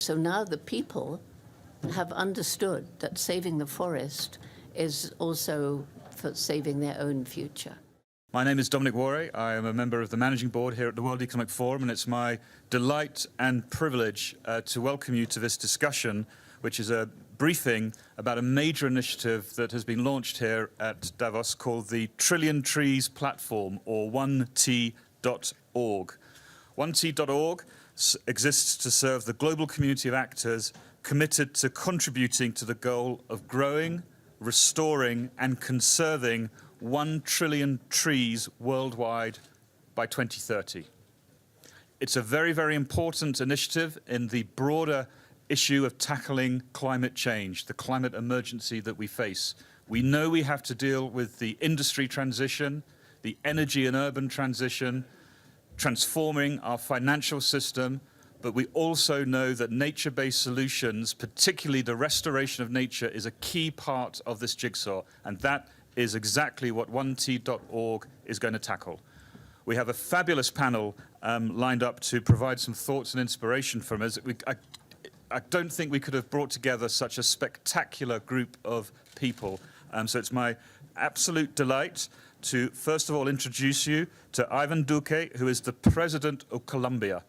So now the people have understood that saving the forest is also for saving their own future. My name is Dominic Warre. I am a member of the Managing Board here at the World Economic Forum, and it's my delight and privilege to welcome you to this discussion, which is a briefing about a major initiative that has been launched here at Davos called the Trillion Trees Platform, or 1T.org. 1T.org exists to serve the global community of actors committed to contributing to the goal of growing, restoring and conserving 1 trillion trees worldwide by 2030. It's a very, very important initiative in the broader issue of tackling climate change, the climate emergency that we face. We know we have to deal with the industry transition, the energy and urban transition, transforming our financial system, but we also know that nature-based solutions, particularly the restoration of nature, is a key part of this jigsaw, and that is exactly what 1T.org is going to tackle. We have a fabulous panel lined up to provide some thoughts and inspiration from us. I don't think we could have brought together such a spectacular group of people. So it's my absolute delight to first of all introduce you to Ivan Duque, who is the President of Colombia.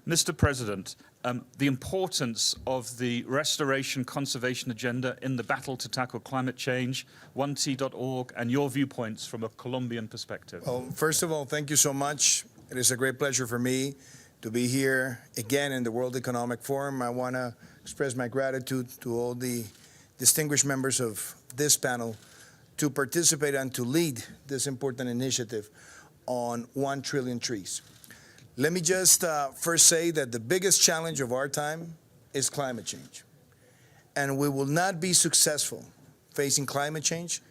Mr. President, the importance of the restoration conservation agenda in the battle to tackle climate change, 1T.org, and your viewpoints from a Colombian perspective. Well, first of all, thank you so much. It is a great pleasure for me to be here again in the World Economic Forum. I want to express my gratitude to all the distinguished members of this panel to participate and to lead this important initiative on 1 trillion trees. Let me just first say that the biggest challenge of our time is climate change. And we will not be successful facing climate change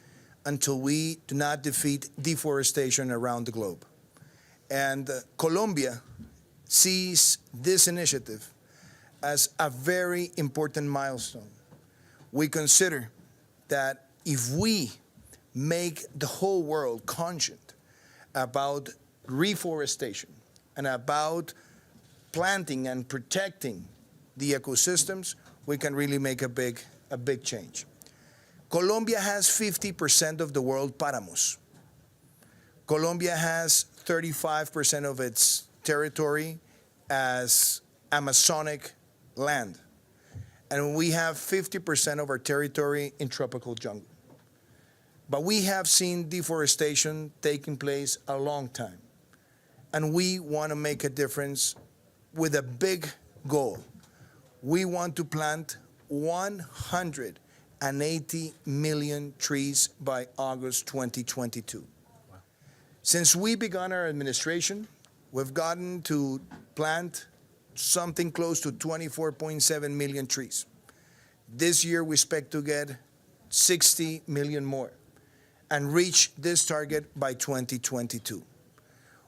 until we do not defeat deforestation around the globe. And Colombia sees this initiative as a very important milestone. We consider that if we make the whole world conscious about reforestation and about planting and protecting the ecosystems, we can really make a big change. Colombia has 50% of the world páramos. Colombia has 35% of its territory as Amazonic land. And we have 50% of our territory in tropical jungle. But we have seen deforestation taking place a long time. And we want to make a difference with a big goal. We want to plant 180 million trees by August 2022. Wow. Since we began our administration, we've gotten to plant something close to 24.7 million trees. This year we expect to get 60 million more and reach this target by 2022.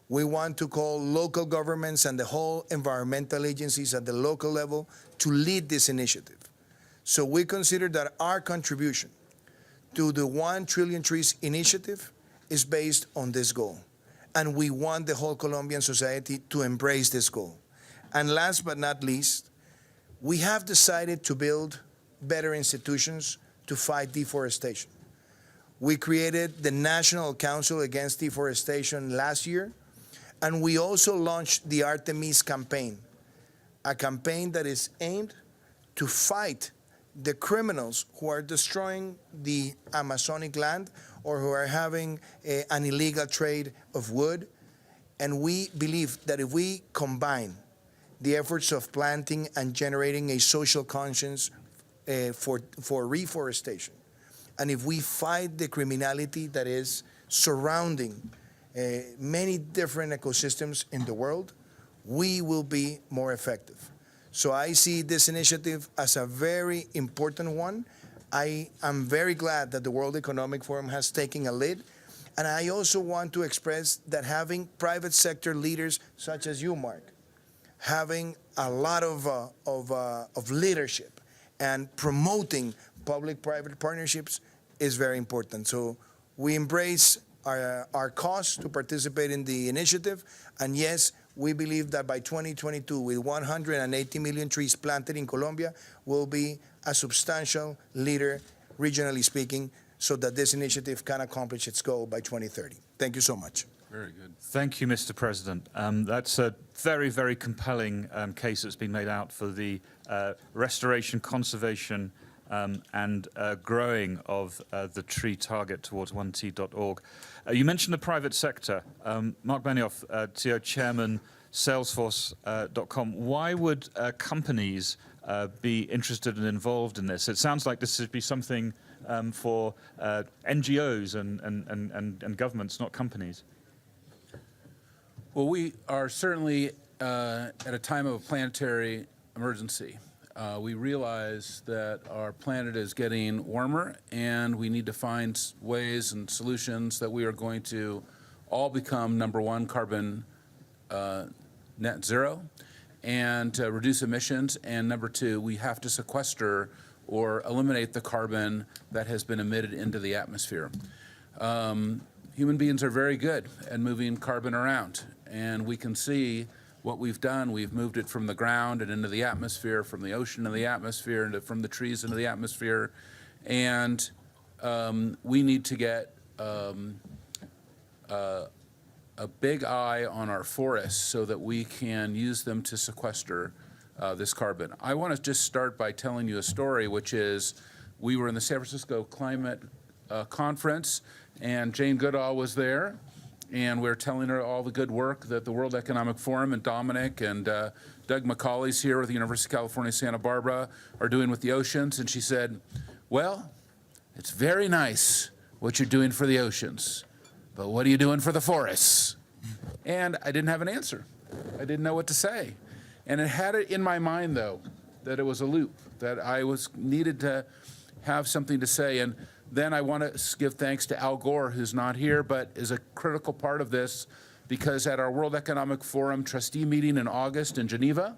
We want to call local governments and the whole environmental agencies at the local level to lead this initiative. So we consider that our contribution to the 1 trillion trees initiative is based on this goal. And we want the whole Colombian society to embrace this goal. And last but not least, we have decided to build better institutions to fight deforestation. We created the National Council Against Deforestation last year, and we also launched the Artemis campaign, a campaign that is aimed to fight the criminals who are destroying the Amazonic land or who are having an illegal trade of wood. And we believe that if we combine the efforts of planting and generating a social conscience for reforestation, and if we fight the criminality that is surrounding many different ecosystems in the world, we will be more effective. So I see this initiative as a very important one. I am very glad that the World Economic Forum has taken a lead. And I also want to express that having private sector leaders such as you, Mark, having a lot of leadership and promoting public-private partnerships is very important. So we embrace our cause to participate in the initiative, and yes, we believe that by 2022, with 180 million trees planted in Colombia, we'll be a substantial leader, regionally speaking, so that this initiative can accomplish its goal by 2030. Thank you so much. Very good. Thank you, Mr. President. That's a very, very compelling case that's been made out for the restoration, conservation, and growing of the tree target towards 1T.org. You mentioned the private sector. Mark Benioff, CEO, Chairman, Salesforce.com. Why would companies be interested and involved in this? It sounds like this should be something for NGOs and governments, not companies. Well, we are certainly at a time of a planetary emergency. We realize that our planet is getting warmer, and we need to find ways and solutions that we are going to all become, number one, carbon net zero, and reduce emissions, and number two, we have to sequester or eliminate the carbon that has been emitted into the atmosphere. Human beings are very good at moving carbon around, and we can see what we've done. We've moved it from the ground and into the atmosphere, from the ocean into the atmosphere, and from the trees into the atmosphere. And we need to get a big eye on our forests so that we can use them to sequester this carbon. I want to just start by telling you a story, which is we were in the San Francisco Climate Conference, and Jane Goodall was there. And we're telling her all the good work that the World Economic Forum and Dominic and Doug McCauley's here with the University of California, Santa Barbara are doing with the oceans. And she said, well, it's very nice what you're doing for the oceans, but what are you doing for the forests? And I didn't have an answer. I didn't know what to say. And it had it in my mind, though, that it was a loop, that I needed to have something to say. And then I want to give thanks to Al Gore, who's not here, but is a critical part of this, because at our World Economic Forum trustee meeting in August in Geneva,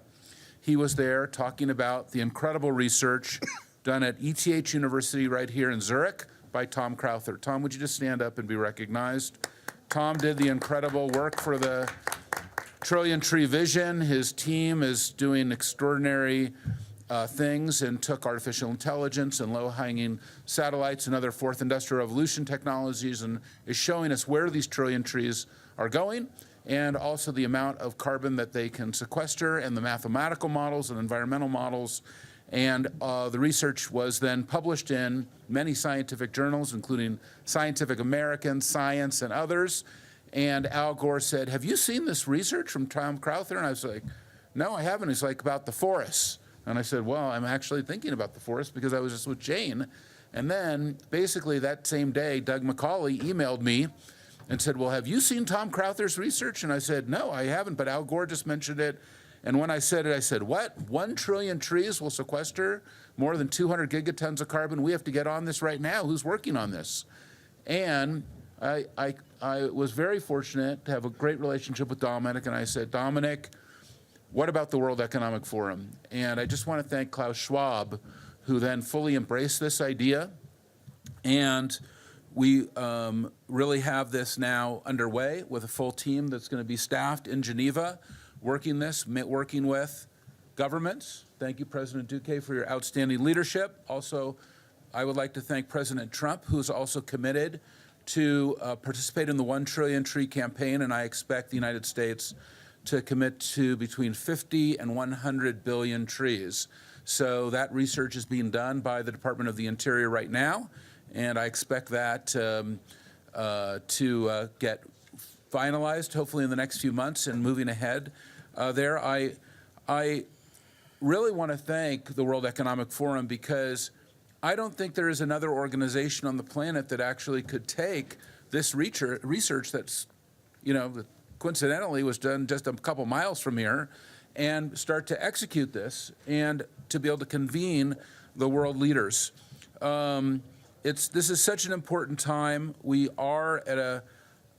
he was there talking about the incredible research done at ETH University right here in Zurich by Tom Crowther. Tom, would you just stand up and be recognized? Tom did the incredible work for the Trillion Tree Vision. His team is doing extraordinary things and took artificial intelligence and low-hanging satellites and other fourth industrial revolution technologies and is showing us where these trillion trees are going, and also the amount of carbon that they can sequester, and the mathematical models and environmental models. And the research was then published in many scientific journals, including Scientific American, Science, and others. And Al Gore said, have you seen this research from Tom Crowther? And I was like, no, I haven't. He's like, about the forests. And I said, well, I'm actually thinking about the forest because I was just with Jane. And then basically that same day, Doug McCauley emailed me and said, well, have you seen Tom Crowther's research? And I said, no, I haven't, but Al Gore just mentioned it. And when I said it, I said, what? 1 trillion trees will sequester more than 200 gigatons of carbon? We have to get on this right now. Who's working on this? And I was very fortunate to have a great relationship with Dominic, and I said, Dominic, what about the World Economic Forum? And I just want to thank Klaus Schwab, who then fully embraced this idea. And we really have this now underway with a full team that's going to be staffed in Geneva, working with governments. Thank you, President Duque, for your outstanding leadership. Also, I would like to thank President Trump, who's also committed to participate in the 1 trillion tree campaign, and I expect the United States to commit to between 50 and 100 billion trees. So that research is being done by the Department of the Interior right now, and I expect that to get finalized, hopefully in the next few months, and moving ahead there. I really want to thank the World Economic Forum, because I don't think there is another organization on the planet that actually could take this research that's, coincidentally was done just a couple miles from here, and start to execute this and to be able to convene the world leaders. This is such an important time. We are at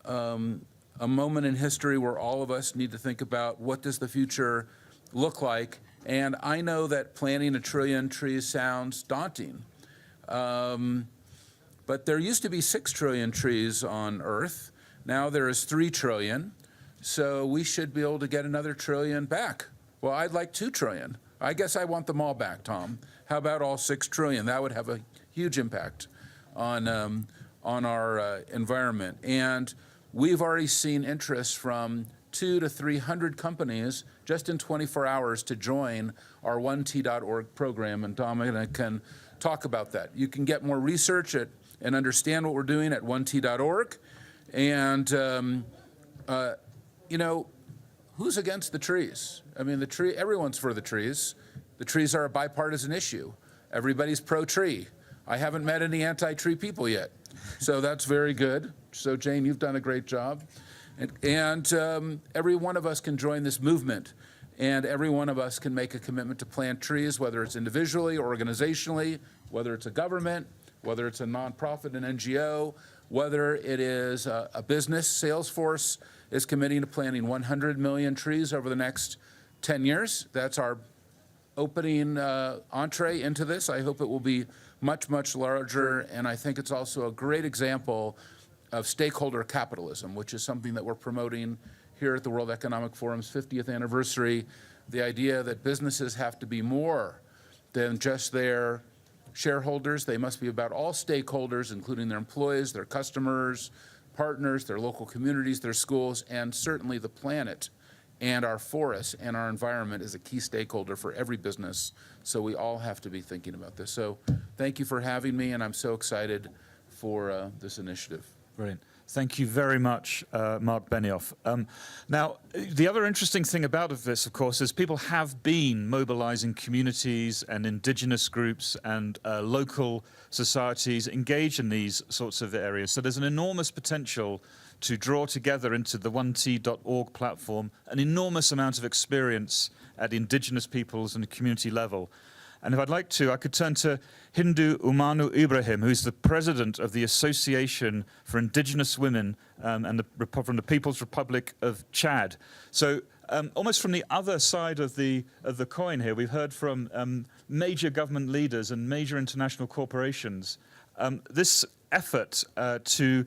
a moment in history where all of us need to think about what does the future look like. And I know that planting 1 trillion trees sounds daunting. But there used to be 6 trillion trees on Earth. Now there is 3 trillion. So we should be able to get another $1 trillion back. Well, I'd like $2 trillion. I guess I want them all back, Tom. How about all $6 trillion? That would have a huge impact on our environment. And we've already seen interest from 200 to 300 companies just in 24 hours to join our 1T.org program, and Dominic can talk about that. You can get more research and understand what we're doing at 1T.org. And, you know, who's against the trees? I mean, everyone's for the trees. The trees are a bipartisan issue. Everybody's pro-tree. I haven't met any anti-tree people yet. So that's very good. So, Jane, you've done a great job. And every one of us can join this movement, and every one of us can make a commitment to plant trees, whether it's individually or organizationally, whether it's a government, whether it's a nonprofit, an NGO, whether it is a business. Salesforce is committing to planting 100 million trees over the next 10 years. That's our opening entree into this. I hope it will be much, much larger, and I think it's also a great example of stakeholder capitalism, which is something that we're promoting here at the World Economic Forum's 50th anniversary. The idea that businesses have to be more than just their shareholders. They must be about all stakeholders, including their employees, their customers, partners, their local communities, their schools, and certainly the planet and our forests and our environment is a key stakeholder for every business. So we all have to be thinking about this. So thank you for having me, and I'm so excited for this initiative. Brilliant. Thank you very much, Mark Benioff. Now, the other interesting thing about this, of course, is people have been mobilizing communities and indigenous groups and local societies engaged in these sorts of areas. So there's an enormous potential to draw together into the 1T.org platform an enormous amount of experience at indigenous peoples and community level. And if I'd like to, I could turn to Hindu Umanu Ibrahim, who's the president of the Association for Indigenous Women and from the People's Republic of Chad. So almost from the other side of the coin here, we've heard from major government leaders and major international corporations. This effort to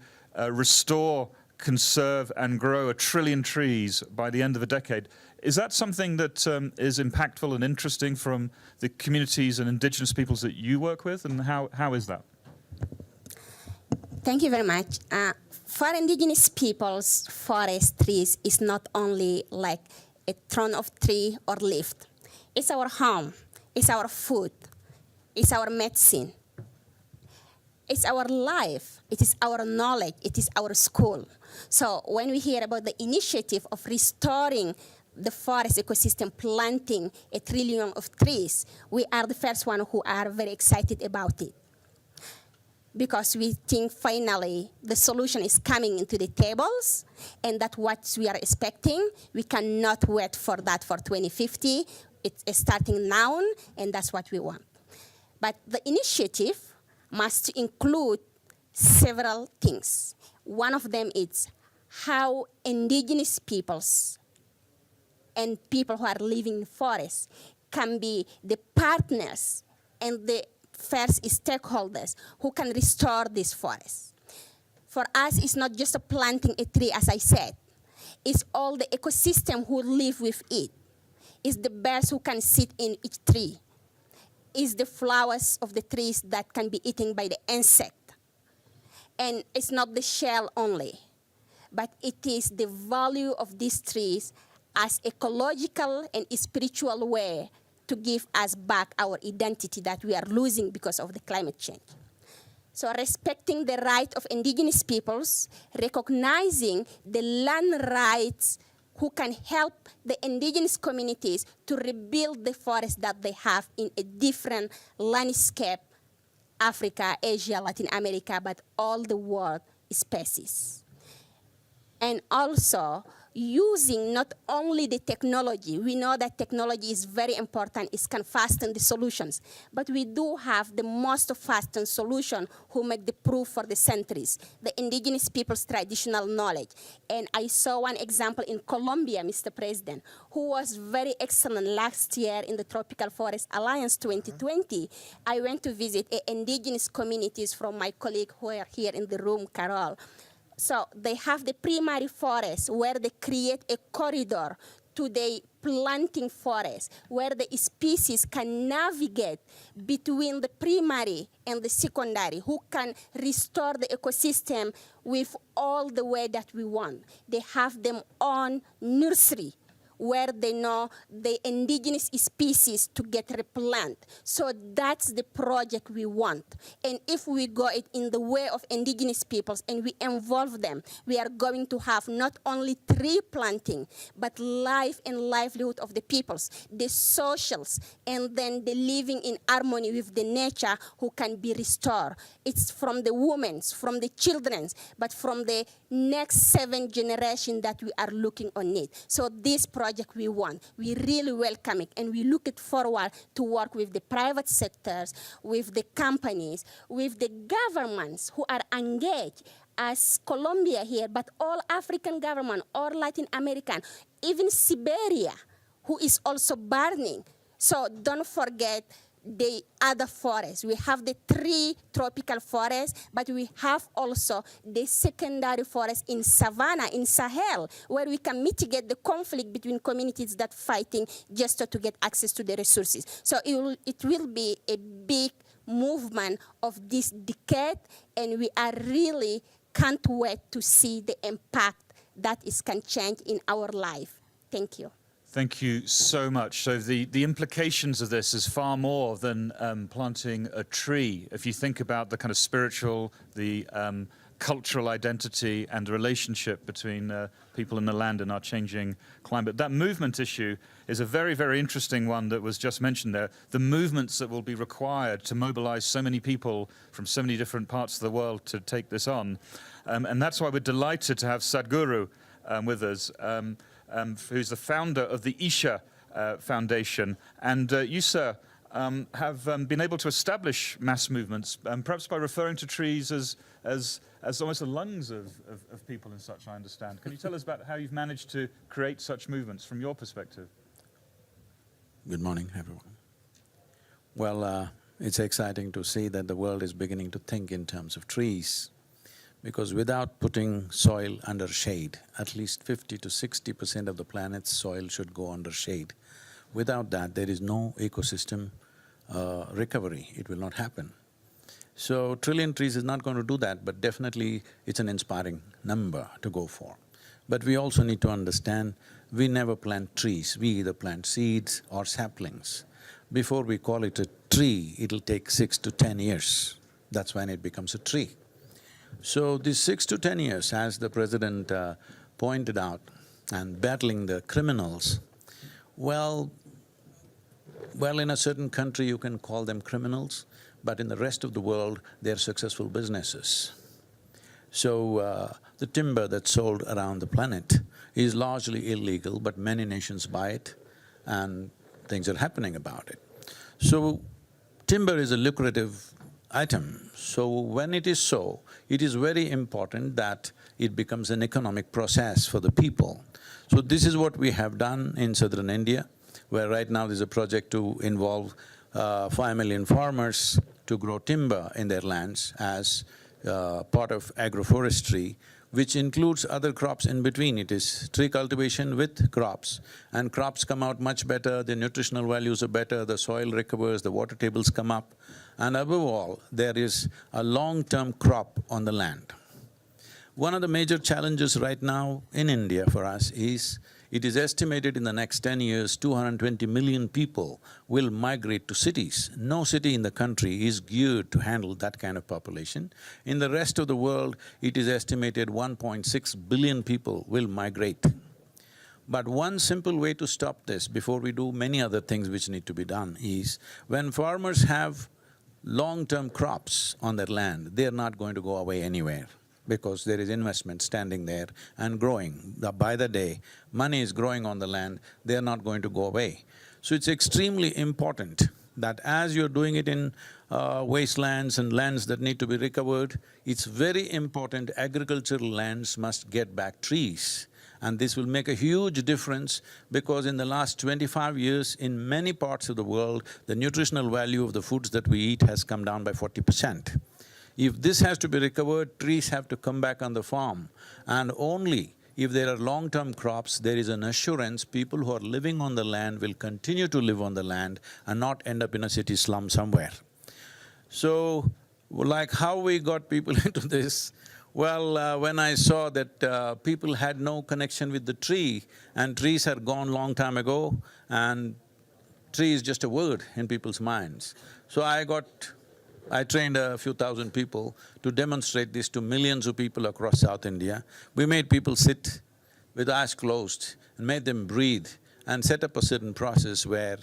restore, conserve and grow 1 trillion trees by the end of the decade, is that something that is impactful and interesting from the communities and indigenous peoples that you work with, and how is that? Thank you very much. For indigenous peoples, forest trees is not only like a trunk of tree or leaf. It's our home, it's our food, it's our medicine, it's our life, it is our knowledge, it is our school. So when we hear about the initiative of restoring the forest ecosystem, planting 1 trillion of trees, we are the first one who are very excited about it. Because we think finally the solution is coming into the tables, and that's what we are expecting. We cannot wait for that for 2050. It's starting now, and that's what we want. But the initiative must include several things. One of them is how indigenous peoples and people who are living in forests can be the partners and the first stakeholders who can restore this forest. For us, it's not just planting a tree, as I said. It's all the ecosystem who live with it. It's the birds who can sit in each tree. It's the flowers of the trees that can be eaten by the insect. And it's not the shell only, but it is the value of these trees as ecological and spiritual way to give us back our identity that we are losing because of the climate change. So respecting the right of indigenous peoples, recognizing the land rights who can help the indigenous communities to rebuild the forests that they have in a different landscape, Africa, Asia, Latin America, but all the world species. And also, using not only the technology, we know that technology is very important, it can fasten the solutions, but we do have the most fastened solution who make the proof for the centuries, the indigenous people's traditional knowledge. And I saw one example in Colombia, Mr. President, who was very excellent last year in the Tropical Forest Alliance 2020. I went to visit indigenous communities from my colleague who are here in the room, Carol, So they have the primary forest where they create a corridor to the planting forest where the species can navigate between the primary and the secondary, who can restore the ecosystem with all the way that we want. They have them on nursery where they know the indigenous species to get replanted. So that's the project we want. And if we go it in the way of indigenous peoples and we involve them, we are going to have not only tree planting, but life and livelihood of the peoples, the socials, and then the living in harmony with the nature who can be restored. It's from the women's, from the children's, but from the next 7 generations that we are looking on it. So this project we want, we really welcome it, and we look it forward to work with the private sectors, with the companies, with the governments who are engaged, as Colombia here, but all African government, all Latin American, even Siberia, who is also burning. So don't forget the other forests. We have the 3 tropical forests, but we have also the secondary forest in Savannah, in Sahel, where we can mitigate the conflict between communities that fighting just to get access to the resources. So it will be a big movement of this decade, and we are really can't wait to see the impact that it can change in our life. Thank you. Thank you so much. So the implications of this is far more than planting a tree. If you think about the kind of spiritual, the cultural identity and the relationship between people in the land and our changing climate. That movement issue is a very, very interesting one that was just mentioned there. The movements that will be required to mobilize so many people from so many different parts of the world to take this on. And that's why we're delighted to have Sadhguru with us. Who's the founder of the Isha Foundation. And you, sir, have been able to establish mass movements, perhaps by referring to trees as almost the lungs of people and such, I understand. Can you tell us about how you've managed to create such movements from your perspective? Good morning, everyone. Well, it's exciting to see that the world is beginning to think in terms of trees, because without putting soil under shade, at least 50 to 60% of the planet's soil should go under shade. Without that, there is no ecosystem recovery. It will not happen. So, trillion trees is not going to do that, but definitely it's an inspiring number to go for. But we also need to understand, we never plant trees, we either plant seeds or saplings. Before we call it a tree, it'll take 6 to 10 years. That's when it becomes a tree. So these 6 to 10 years, as the President pointed out, and battling the criminals, well, in a certain country you can call them criminals, but in the rest of the world, they're successful businesses. So the timber that's sold around the planet is largely illegal, but many nations buy it and things are happening about it. So timber is a lucrative item. So when it is so, it is very important that it becomes an economic process for the people. So this is what we have done in southern India, where right now there's a project to involve 5 million farmers to grow timber in their lands as part of agroforestry, which includes other crops in between. It is tree cultivation with crops, and crops come out much better, the nutritional values are better, the soil recovers, the water tables come up, and above all, there is a long-term crop on the land. One of the major challenges right now in India for us is, it is estimated in the next 10 years, 220 million people will migrate to cities. No city in the country is geared to handle that kind of population. In the rest of the world, it is estimated 1.6 billion people will migrate. But one simple way to stop this, before we do many other things which need to be done, is when farmers have long-term crops on their land, they're not going to go away anywhere, because there is investment standing there and growing. By the day, money is growing on the land, they're not going to go away. So it's extremely important that as you're doing it in wastelands and lands that need to be recovered, it's very important agricultural lands must get back trees. And this will make a huge difference, because in the last 25 years, in many parts of the world, the nutritional value of the foods that we eat has come down by 40%. If this has to be recovered, trees have to come back on the farm. And only if there are long-term crops, there is an assurance people who are living on the land will continue to live on the land and not end up in a city slum somewhere. So, like how we got people into this, well, when I saw that people had no connection with the tree and trees had gone long time ago and tree is just a word in people's minds. So I trained a few thousand people to demonstrate this to millions of people across South India. We made people sit with eyes closed and made them breathe and set up a certain process where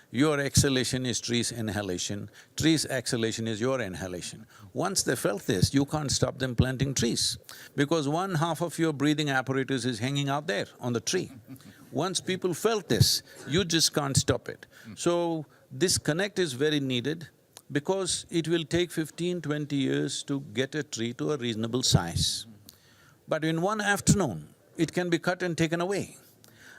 your exhalation is tree's inhalation, tree's exhalation is your inhalation. Once they felt this, you can't stop them planting trees because one half of your breathing apparatus is hanging out there on the tree. Once people felt this, you just can't stop it. So, this connect is very needed because it will take 15–20 years to get a tree to a reasonable size. But in one afternoon, it can be cut and taken away.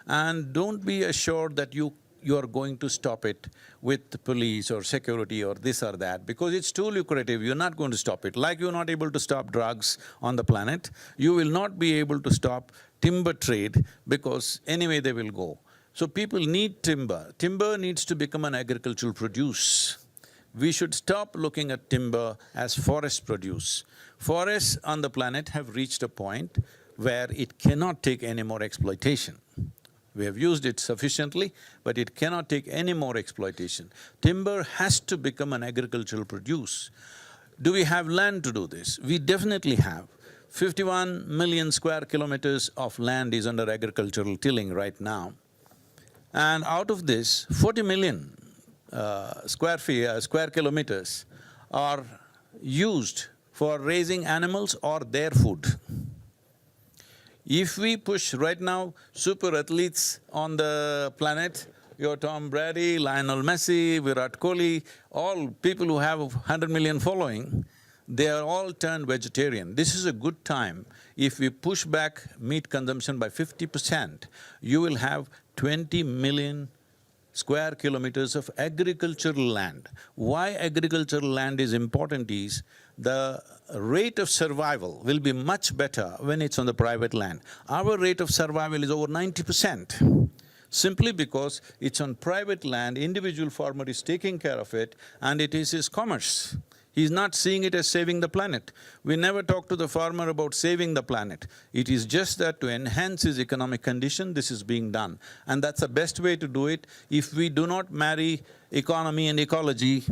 And don't be assured that you are going to stop it with the police or security or this or that, because it's too lucrative, you're not going to stop it. Like you're not able to stop drugs on the planet, you will not be able to stop timber trade because anyway they will go. So people need timber. Timber needs to become an agricultural produce. We should stop looking at timber as forest produce. Forests on the planet have reached a point where it cannot take any more exploitation. We have used it sufficiently, but it cannot take any more exploitation. Timber has to become an agricultural produce. Do we have land to do this? We definitely have. 51 million square kilometers of land is under agricultural tilling right now. And out of this, 40 million square kilometers are used for raising animals or their food. If we push right now super athletes on the planet, your Tom Brady, Lionel Messi, Virat Kohli, all people who have 100 million following, they are all turned vegetarian. This is a good time. If we push back meat consumption by 50%, you will have 20 million square kilometers of agricultural land. Why agricultural land is important is the rate of survival will be much better when it's on the private land. Our rate of survival is over 90%, simply because it's on private land, individual farmer is taking care of it and it is his commerce. He's not seeing it as saving the planet. We never talk to the farmer about saving the planet. It is just that to enhance his economic condition, this is being done. And that's the best way to do it. If we do not marry economy and ecology,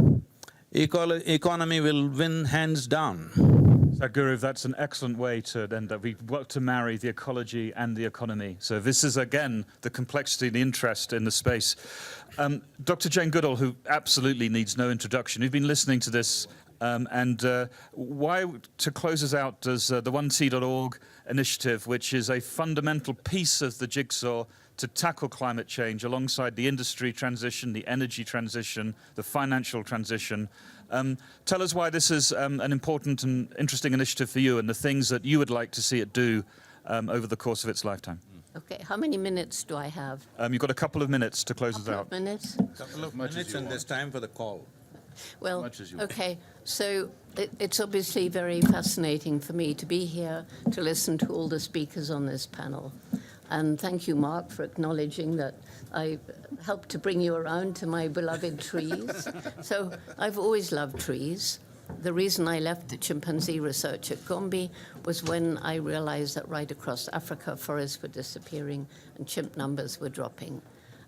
economy will win hands down. Sadhguru, that's an excellent way to end up. We work to marry the ecology and the economy. So this is, again, the complexity and the interest in the space. Dr. Jane Goodall, who absolutely needs no introduction, you've been listening to this, why, to close us out, does the OneSea.org initiative, which is a fundamental piece of the jigsaw to tackle climate change alongside the industry transition, the energy transition, the financial transition. Tell us why this is an important and interesting initiative for you and the things that you would like to see it do over the course of its lifetime. Okay, how many minutes do I have? You've got a couple of minutes to close us Couple out. of minutes? Couple of minutes and there's time for the call. Well, much as you want. okay, so it's obviously very fascinating for me to be here to listen to all the speakers on this panel. And thank you, Mark, for acknowledging that I helped to bring you around to my beloved trees. So I've always loved trees. The reason I left the chimpanzee research at Gombe was when I realized that right across Africa, forests were disappearing and chimp numbers were dropping.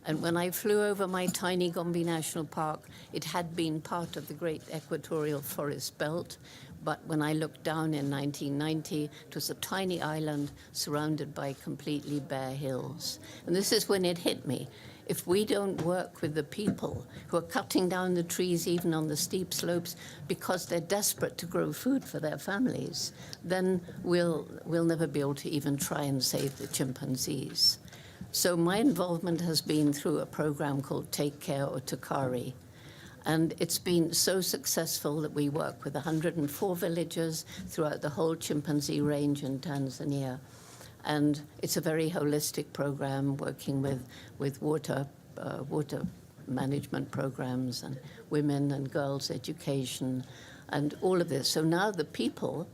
And when I flew over my tiny Gombe National Park, it had been part of the great equatorial forest belt. But when I looked down in 1990, it was a tiny island surrounded by completely bare hills. And this is when it hit me. If we don't work with the people who are cutting down the trees even on the steep slopes because they're desperate to grow food for their families, then we'll never be able to even try and save the chimpanzees. So my involvement has been through a program called Take Care or Tukari. And it's been so successful that we work with 104 villages throughout the whole chimpanzee range in Tanzania. And it's a very holistic program working with water management programs and women and girls' education, and all of this. So now the people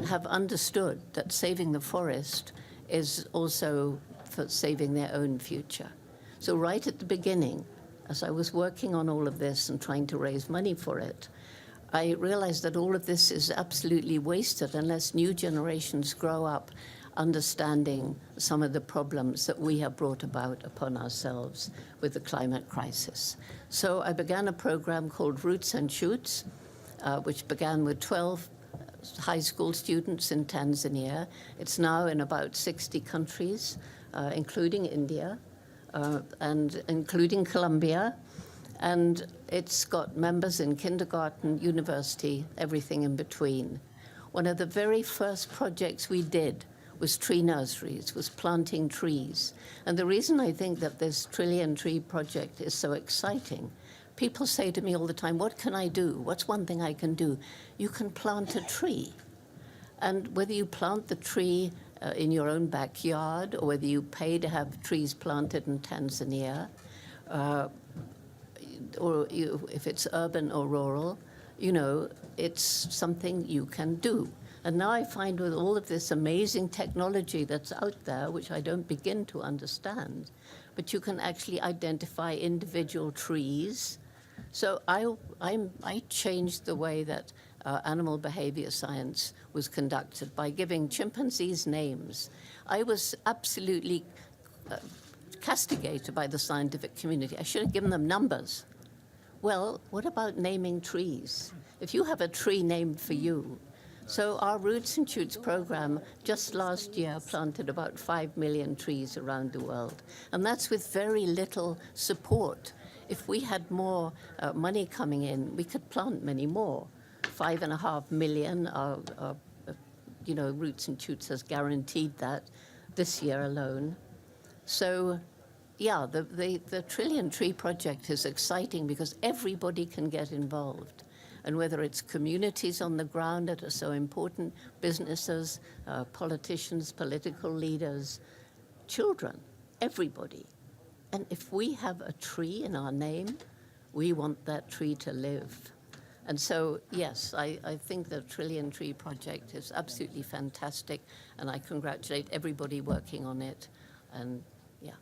have understood that saving the forest is also for saving their own future. So right at the beginning, as I was working on all of this and trying to raise money for it, I realized that all of this is absolutely wasted unless new generations grow up understanding some of the problems that we have brought about upon ourselves with the climate crisis. So I began a program called Roots and Shoots, which began with 12 high school students in Tanzania. It's now in about 60 countries, including India, and including Colombia. And it's got members in kindergarten, university, everything in between. One of the very first projects we did was tree nurseries, was planting trees. And the reason I think that this Trillion Tree project is so exciting, people say to me all the time, what can I do? What's one thing I can do? You can plant a tree. And whether you plant the tree in your own backyard or whether you pay to have trees planted in Tanzania, or if it's urban or rural, you know, it's something you can do. And now I find with all of this amazing technology that's out there, which I don't begin to understand, but you can actually identify individual trees. So I changed the way that animal behavior science was conducted by giving chimpanzees names. I was absolutely castigated by the scientific community. I should have given them numbers. Well, what about naming trees? If you have a tree named for you. So our Roots and Shoots program just last year planted about 5 million trees around the world. And that's with very little support. If we had more money coming in, we could plant many more. 5.5 million, you know, Roots and Shoots has guaranteed that this year alone. So yeah, the Trillion Tree Project is exciting because everybody can get involved. And whether it's communities on the ground that are so important, businesses, politicians, political leaders, children, everybody. And if we have a tree in our name, we want that tree to live. And so, yes, I think the Trillion Tree Project is absolutely fantastic, and I congratulate everybody working on it. And yeah.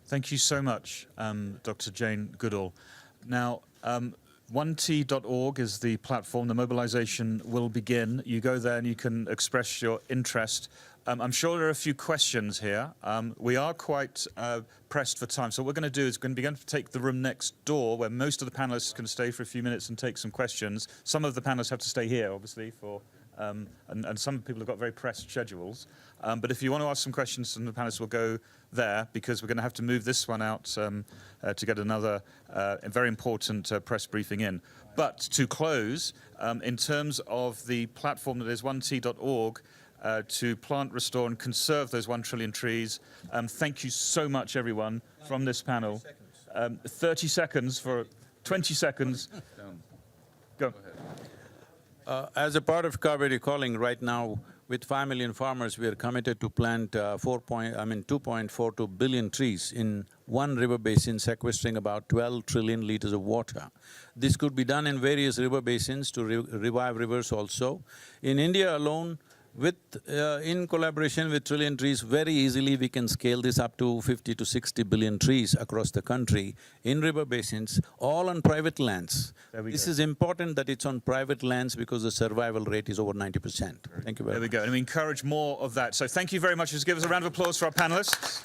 Thank you so much, Dr. Jane Goodall. Now, 1t.org is the platform. The mobilization will begin. You go there and you can express your interest. I'm sure there are a few questions here. We are quite pressed for time. So what we're going to do is we're going to begin to take the room next door where most of the panelists can stay for a few minutes and take some questions. Some of the panelists have to stay here, obviously, for and some people have got very pressed schedules. But if you want to ask some questions, some of the panelists will go there because we're going to have to move this one out to get another very important press briefing in. But to close, in terms of the platform that is 1t.org, to plant, restore, and conserve those 1 trillion trees. Thank you so much, everyone, from this panel. 30 seconds for 20 seconds. Go. As a part of Kaveri Calling right now, with 5 million farmers, we are committed to plant 2.42 billion trees in one river basin, sequestering about 12 trillion liters of water. This could be done in various river basins to revive rivers also. In India alone, in collaboration with Trillion Trees, very easily we can scale this up to 50 to 60 billion trees across the country in river basins, all on private lands. This is important that it's on private lands because the survival rate is over 90%. Thank you very much. There we go, and we encourage more of that. So thank you very much. Just give us a round of applause for our panelists.